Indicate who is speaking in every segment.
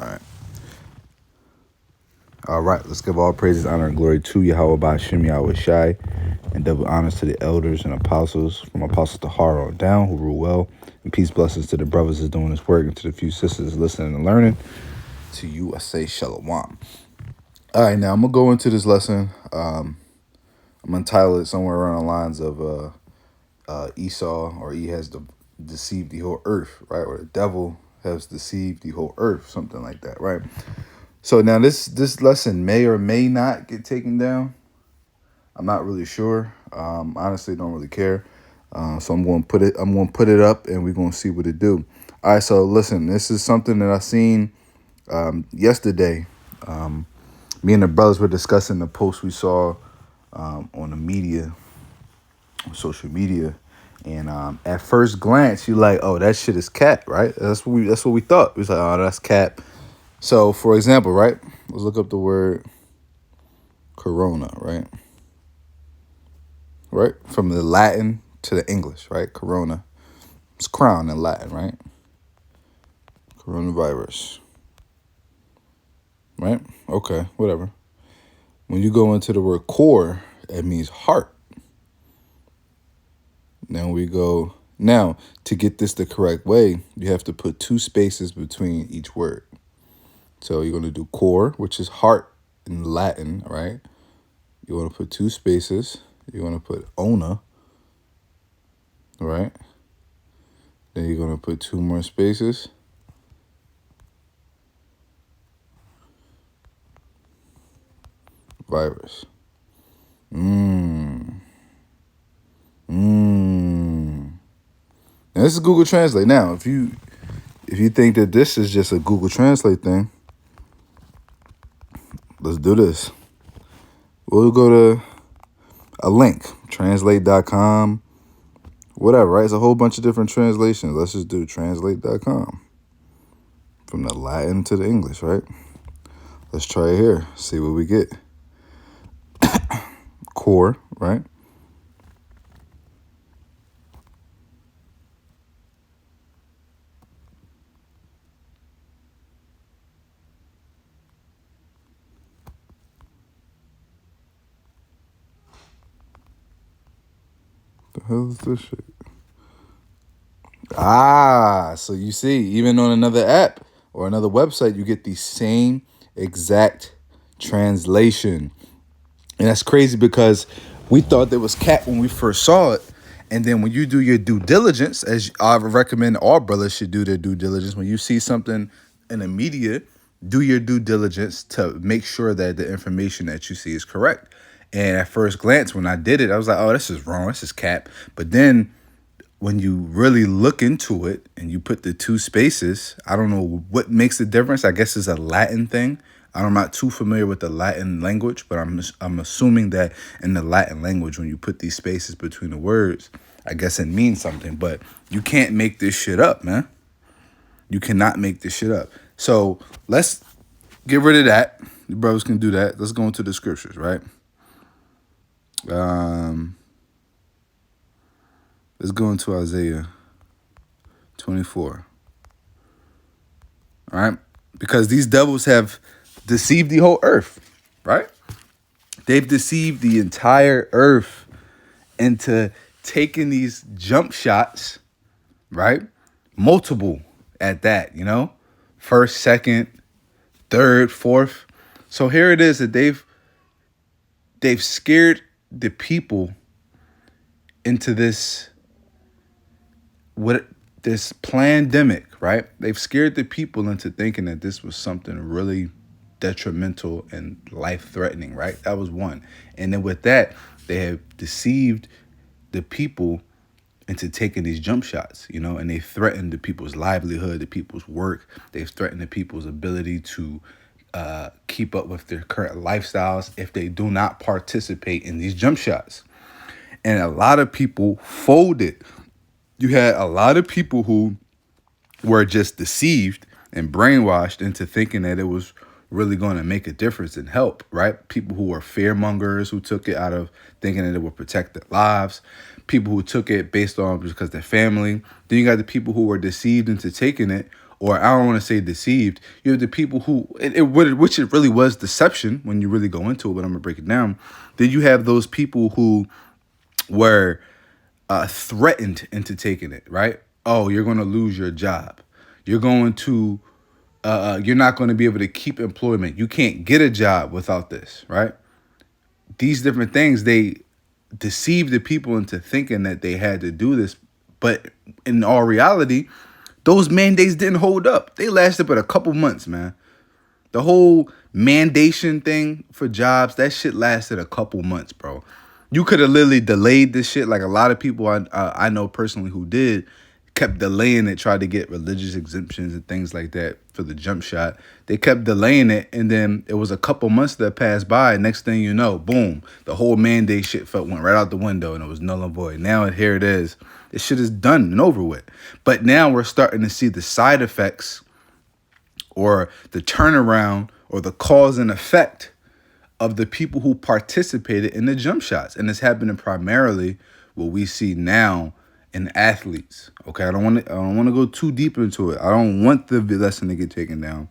Speaker 1: All right. All right. Let's give all praises, honor, and glory to Yahweh Ba'Shem Yahweh Shai, and double honors to the elders and apostles, from Apostle Tahar on down, who rule well. And peace, blessings to the brothers that's doing this work, and to the few sisters listening and learning. To you, I say shalom. All right. Now, I'm going to go into this lesson. I'm going to title it somewhere around the lines of Esau, or he has deceived the whole earth, right? Or the devil has deceived the whole earth, something like that, right? So now this lesson may or may not get taken down. I'm not really sure. Honestly, don't really care. So I'm going to put it up, and we're going to see what it do. All right. So listen, this is something that I seen yesterday. Me and the brothers were discussing the post we saw on the media, on social media. And at first glance, you're like, "Oh, that shit is cap," right? That's what we thought. We was like, "Oh, that's cap." So, for example, right? Let's look up the word corona, right? Right? From the Latin to the English, right? Corona. It's crown in Latin, right? Coronavirus. Right? Okay, whatever. When you go into the word core, it means heart. Now, to get this the correct way, you have to put 2 spaces between each word. So you're going to do core, which is heart in Latin, right? You want to put 2 spaces. You want to put ona, right? Then you're going to put 2 more spaces. Virus. Now, this is Google Translate. Now, if you think that this is just a Google Translate thing, let's do this. We'll go to a link, translate.com, whatever, right? It's a whole bunch of different translations. Let's just do translate.com. From the Latin to the English, right? Let's try it here. See what we get. Core, right? The hell is this shit? So you see, even on another app or another website, you get the same exact translation. And that's crazy because we thought there was cat when we first saw it. And then when you do your due diligence, as I recommend all brothers should do their due diligence, when you see something in the media, do your due diligence to make sure that the information that you see is correct. And at first glance, when I did it, I was like, oh, this is wrong. This is cap. But then when you really look into it and you put the 2 spaces, I don't know what makes the difference. I guess it's a Latin thing. I'm not too familiar with the Latin language, but I'm assuming that in the Latin language, when you put these spaces between the words, I guess it means something. But you can't make this shit up, man. You cannot make this shit up. So let's get rid of that. The brothers can do that. Let's go into the scriptures, right? Let's go into Isaiah 24. All right? Because these devils have deceived the whole earth, right? They've deceived the entire earth into taking these jump shots, right? Multiple at that, first, second, third, fourth. So here it is that they've scared the people into this pandemic, right? They've scared the people into thinking that this was something really detrimental and life-threatening, right? That was one. And then with that, they have deceived the people into taking these jump shots, and they threatened the people's livelihood, the people's work. They've threatened the people's ability to keep up with their current lifestyles if they do not participate in these jump shots. And a lot of people folded. You had a lot of people who were just deceived and brainwashed into thinking that it was really going to make a difference and help, right? People who were fearmongers, who took it out of thinking that it would protect their lives. People who took it based on because their family. Then you got the people who were deceived into taking it or I don't want to say deceived. You have the people who, which it really was deception when you really go into it, but I'm going to break it down. Then you have those people who were threatened into taking it, right? Oh, you're going to lose your job. You're going to, you're not going to be able to keep employment. You can't get a job without this, right? These different things, they deceive the people into thinking that they had to do this. But in all reality, those mandates didn't hold up. They lasted but a couple months, man. The whole mandation thing for jobs, that shit lasted a couple months, bro. You could have literally delayed this shit. Like a lot of people I know personally who did, kept delaying it, tried to get religious exemptions and things like that for the jump shot. They kept delaying it, and then it was a couple months that passed by. And next thing you know, boom, the whole mandate shit went right out the window, and it was null and void. Now here it is. This shit is done and over with. But now we're starting to see the side effects or the turnaround or the cause and effect of the people who participated in the jump shots. And it's happening primarily what we see now in athletes. Okay, I don't want to go too deep into it. I don't want the lesson to get taken down.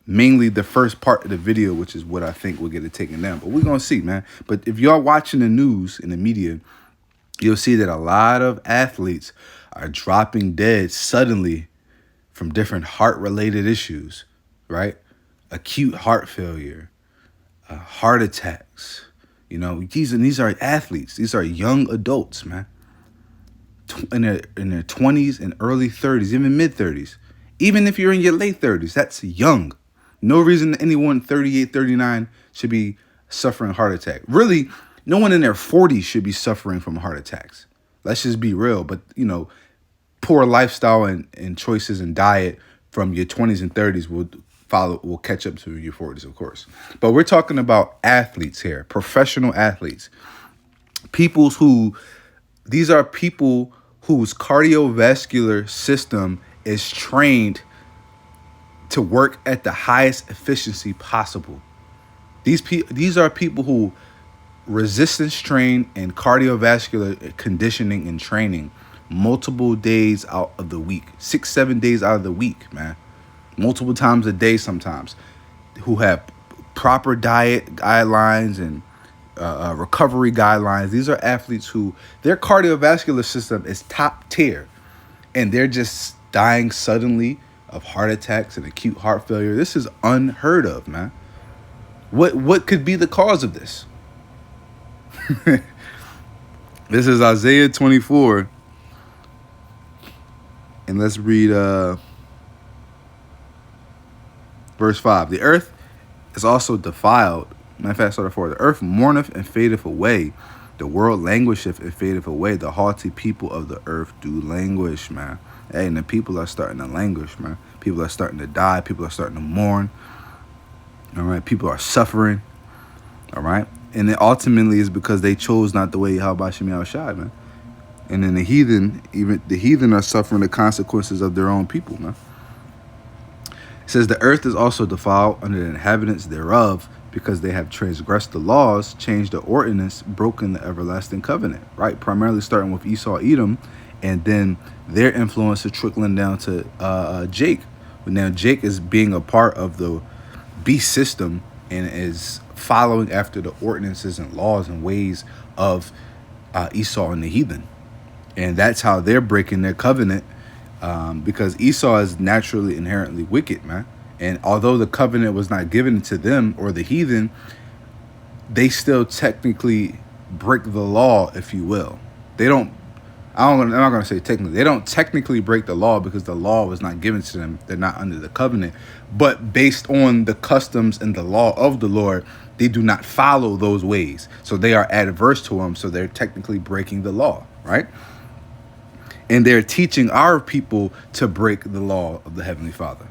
Speaker 1: Mainly the first part of the video, which is what I think will get it taken down. But we're gonna see, man. But if y'all watching the news and the media, you'll see that a lot of athletes are dropping dead suddenly from different heart-related issues, right? Acute heart failure, heart attacks. You know, these are athletes. These are young adults, man. In their 20s and early 30s, even mid 30s. Even if you're in your late 30s, that's young. No reason anyone 38, 39 should be suffering a heart attack. Really, no one in their 40s should be suffering from heart attacks. Let's just be real. But, you know, poor lifestyle and choices and diet from your 20s and 30s will catch up to your 40s, of course. But we're talking about athletes here, professional athletes. These are people whose cardiovascular system is trained to work at the highest efficiency possible. These are people who resistance train and cardiovascular conditioning and training multiple days out of the week, 6-7 days out of the week, man, multiple times a day sometimes, who have proper diet guidelines and recovery guidelines. These are athletes who their cardiovascular system is top tier, and they're just dying suddenly of heart attacks and acute heart failure. This is unheard of, man. What could be the cause of this? This is Isaiah 24, and let's read verse 5. The earth is also defiled. Matter of fact, start 4. The earth mourneth and fadeth away. The world languisheth and fadeth away. The haughty people of the earth do languish, man. Hey, and the people are starting to languish, man. People are starting to die. People are starting to mourn. All right. People are suffering. All right. And it ultimately is because they chose not the way Yahweh Shem Yahushai, man. And then even the heathen are suffering the consequences of their own people, man. It says the earth is also defiled under the inhabitants thereof, because they have transgressed the laws, changed the ordinance, broken the everlasting covenant, right? Primarily starting with Esau, Edom, and then their influence is trickling down to Jake. But now Jake is being a part of the beast system and is following after the ordinances and laws and ways of Esau and the heathen. And that's how they're breaking their covenant, because Esau is naturally inherently wicked, man. And although the covenant was not given to them or the heathen, they still technically break the law, if you will. I'm not going to say technically. They don't technically break the law because the law was not given to them. They're not under the covenant. But based on the customs and the law of the Lord, they do not follow those ways. So they are adverse to them. So they're technically breaking the law, right? And they're teaching our people to break the law of the Heavenly Father.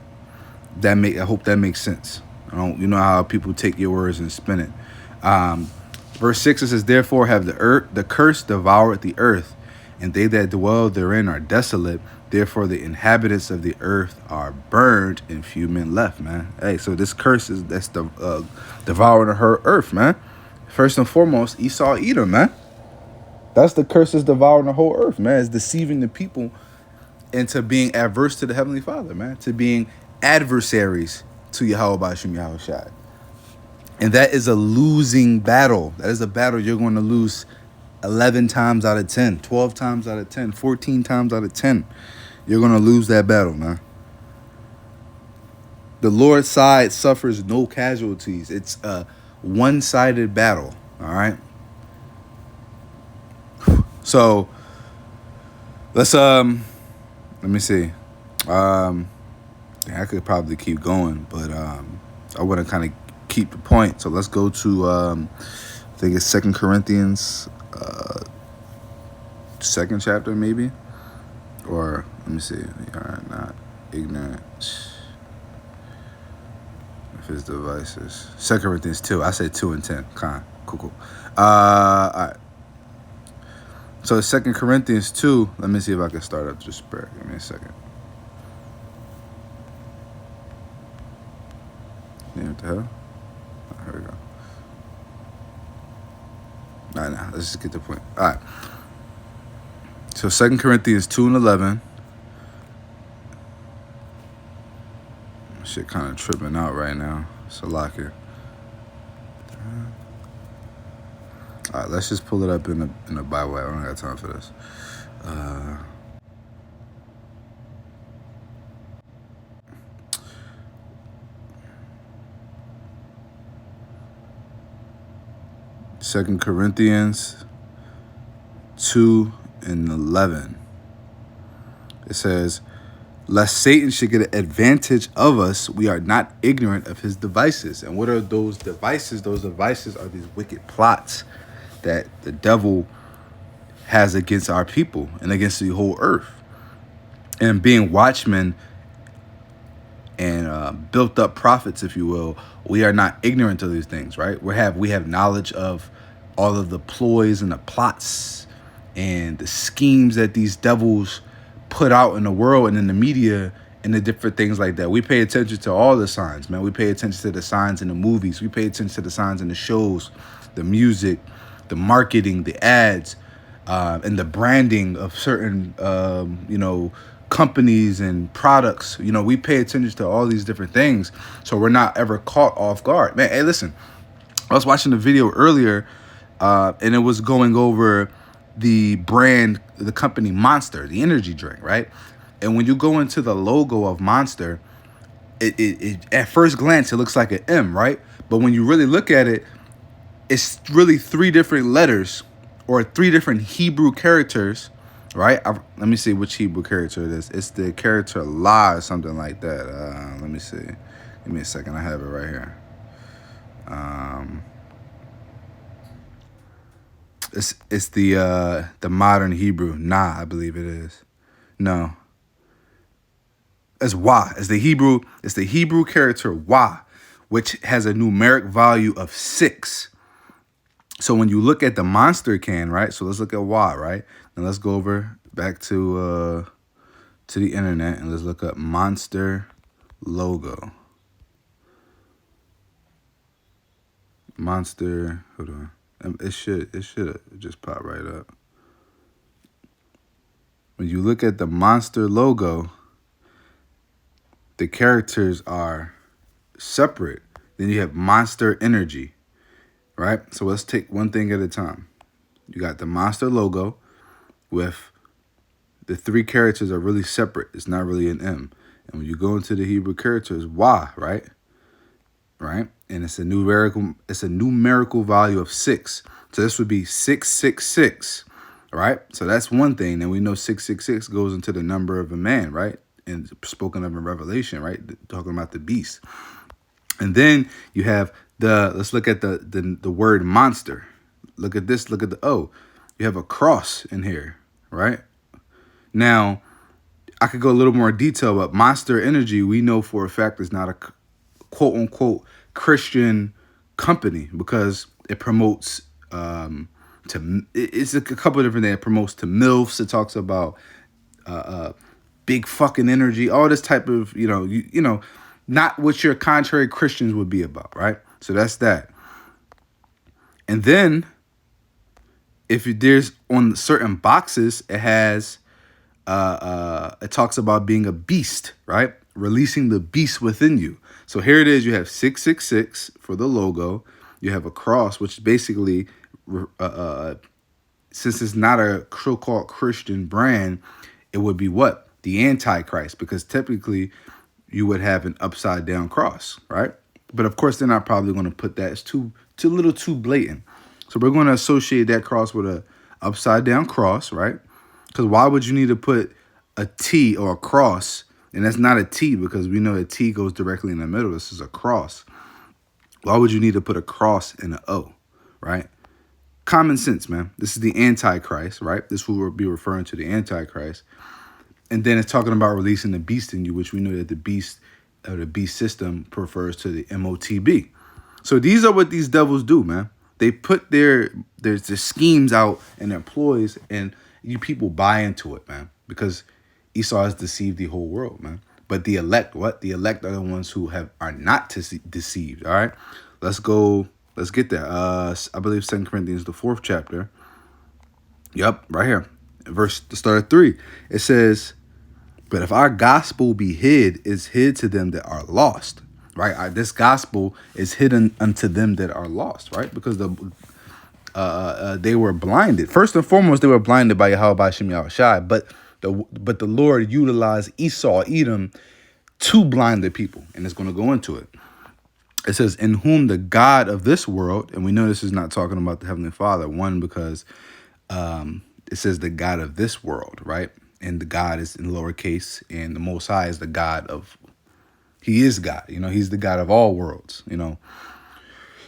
Speaker 1: I hope that makes sense. You know how people take your words and spin it. Verse 6, it says, therefore have the curse devoured the earth, and they that dwell therein are desolate. Therefore the inhabitants of the earth are burned, and few men left, man. Hey, so this curse that's devouring her earth, man. First and foremost, Esau, Edom, man. That's the curse that's devouring the whole earth, man. It's deceiving the people into being adverse to the Heavenly Father, man, to being adversaries to Yahweh Bashim Yahweh Shai. And that is a losing battle. That is a battle you're going to lose 11 times out of 10, 12 times out of 10, 14 times out of 10. You're going to lose that battle, man. The Lord's side suffers no casualties. It's a one-sided battle, all right? So, let me see. I could probably keep going, but I want to kind of keep the point. So let's go to, I think it's 2 Corinthians, 2nd chapter maybe? Or, let me see. We are not ignorant of his devices. 2 Corinthians 2. I said 2 and 10. Cool. All right. So 2 Corinthians 2. Let me see if I can start up the spur. Give me a second. Yeah, what the hell? Oh, here we go. All right, now let's just get the point. All right. So 2 Corinthians 2 and 11. Shit kind of tripping out right now. So lock it. All right, let's just pull it up in the Bible. I don't got time for this. Second Corinthians 2 and 11. It says, lest Satan should get an advantage of us, we are not ignorant of his devices. And what are those devices? Those devices are these wicked plots that the devil has against our people and against the whole earth. And being watchmen and built up prophets, if you will, we are not ignorant of these things, right? We have knowledge of all of the ploys and the plots and the schemes that these devils put out in the world and in the media and the different things like that. We pay attention to all the signs, man. We pay attention to the signs in the movies. We pay attention to the signs in the shows, the music, the marketing, the ads, and the branding of certain, companies and products. We pay attention to all these different things, so we're not ever caught off guard. Man, hey, listen, I was watching the video earlier, and it was going over the brand, the company Monster, the energy drink, right? And when you go into the logo of Monster, it at first glance, it looks like an M, right? But when you really look at it, it's really 3 different letters or 3 different Hebrew characters, right? Let me see which Hebrew character it is. It's the character La or something like that. Let me see. Give me a second. I have it right here. It's the modern Hebrew. Nah, I believe it is. No. It's Wa. It's the Hebrew character Wa, which has a numeric value of 6. So when you look at the Monster can, right? So let's look at Wa, right? And let's go over back to the internet and let's look up Monster logo. Monster, hold on. It should just pop right up. When you look at the Monster logo, the characters are separate. Then you have Monster Energy, right? So let's take one thing at a time. You got the Monster logo with the 3 characters are really separate. It's not really an M. And when you go into the Hebrew characters, Wa, right? Right? And it's a numerical value of 6. So this would be 666, right? So that's one thing. And we know 666 goes into the number of a man, right? And spoken of in Revelation, right? Talking about the beast. And then you have let's look at the word monster. Look at this, look at the O. You have a cross in here, right? Now, I could go a little more detail, but Monster Energy, we know for a fact is not a quote unquote Christian company because it promotes it's a couple of different things. It promotes to MILFs. It talks about big fucking energy, all this type of, not what your contrary Christians would be about, right? So that's that. And then if there's on certain boxes, it has it talks about being a beast, right? Releasing the beast within you. So here it is. You have 666 for the logo. You have a cross, which basically, since it's not a so-called Christian brand, it would be what? The Antichrist, because typically you would have an upside down cross, right? But of course, they're not probably going to put that. It's too little, too blatant. So we're going to associate that cross with a upside down cross, right? Because why would you need to put a T or a cross? And that's not a T, because we know a T goes directly in the middle. This is a cross. Why would you need to put a cross and an O, right? Common sense, man. This is the Antichrist, right? This will be referring to the Antichrist. And then it's talking about releasing the beast in you, which we know that the beast or the beast system refers to the MOTB. So these are what these devils do, man. They put their schemes out and their ploys, and you people buy into it, man, because Esau has deceived the whole world, man. But the elect, what? The elect are the ones who are not deceived, all right? Let's go. Let's get there. I believe 2 Corinthians, the 4th chapter. Yep, right here. The start of 3. It says, but if our gospel be hid, it's hid to them that are lost, right? This gospel is hidden unto them that are lost, right? Because they were blinded. First and foremost, they were blinded by Yahweh Ba'Shem Yahushai, but the Lord utilized Esau, Edom, to blind the people, and it's going to go into it. It says, in whom the God of this world, and we know this is not talking about the Heavenly Father, one, because it says the God of this world, right? And the God is in lowercase, and the Most High is the God of, he is God, he's the God of all worlds,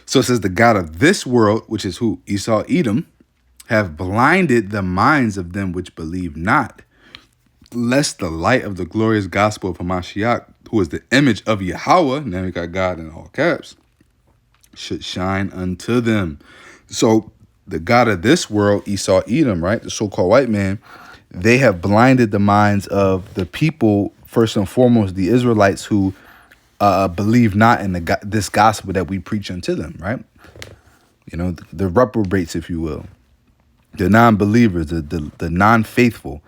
Speaker 1: So it says the God of this world, which is who? Esau, Edom, have blinded the minds of them which believe not, lest the light of the glorious gospel of Hamashiach, who is the image of Yahweh, now we got God in all caps, should shine unto them. So the God of this world, Esau, Edom, right, the so-called white man, they have blinded the minds of the people, first and foremost, the Israelites who believe not in this gospel that we preach unto them, right? The reprobates, if you will, the non-believers, the non-faithful.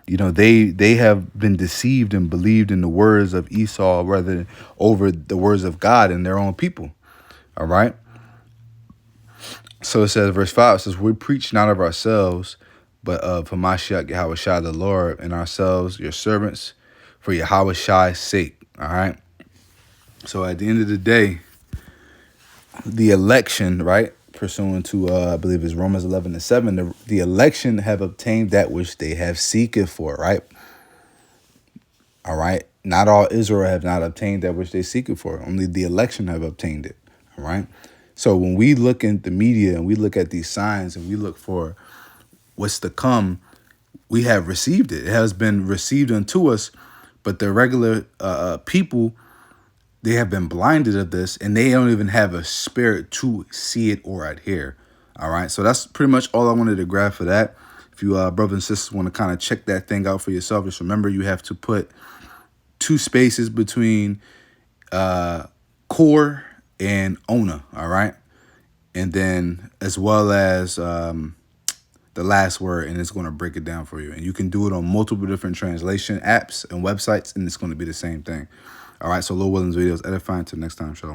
Speaker 1: They have been deceived and believed in the words of Esau rather than over the words of God and their own people. All right. So it says, verse 5, it says, we preach not of ourselves, but of Hamashiach Yahushua the Lord, and ourselves your servants for Yahushua's sake. All right. So at the end of the day, the election, right, pursuant to I believe it's Romans 11:7, the election have obtained that which they have seeketh for, right? All right. Not all Israel have not obtained that which they seek it for. Only the election have obtained it. All right. So when we look at the media and we look at these signs and we look for what's to come, we have received it. It has been received unto us. But the regular people, they have been blinded of this, and they don't even have a spirit to see it or adhere. All right. So that's pretty much all I wanted to grab for that. If you brothers and sisters want to kind of check that thing out for yourself, just remember you have to put 2 spaces between core and owner. All right. And then as well as the last word, and it's going to break it down for you. And you can do it on multiple different translation apps and websites, and it's going to be the same thing. All right. So Lord Williams videos edifying. Till next time. Shalom.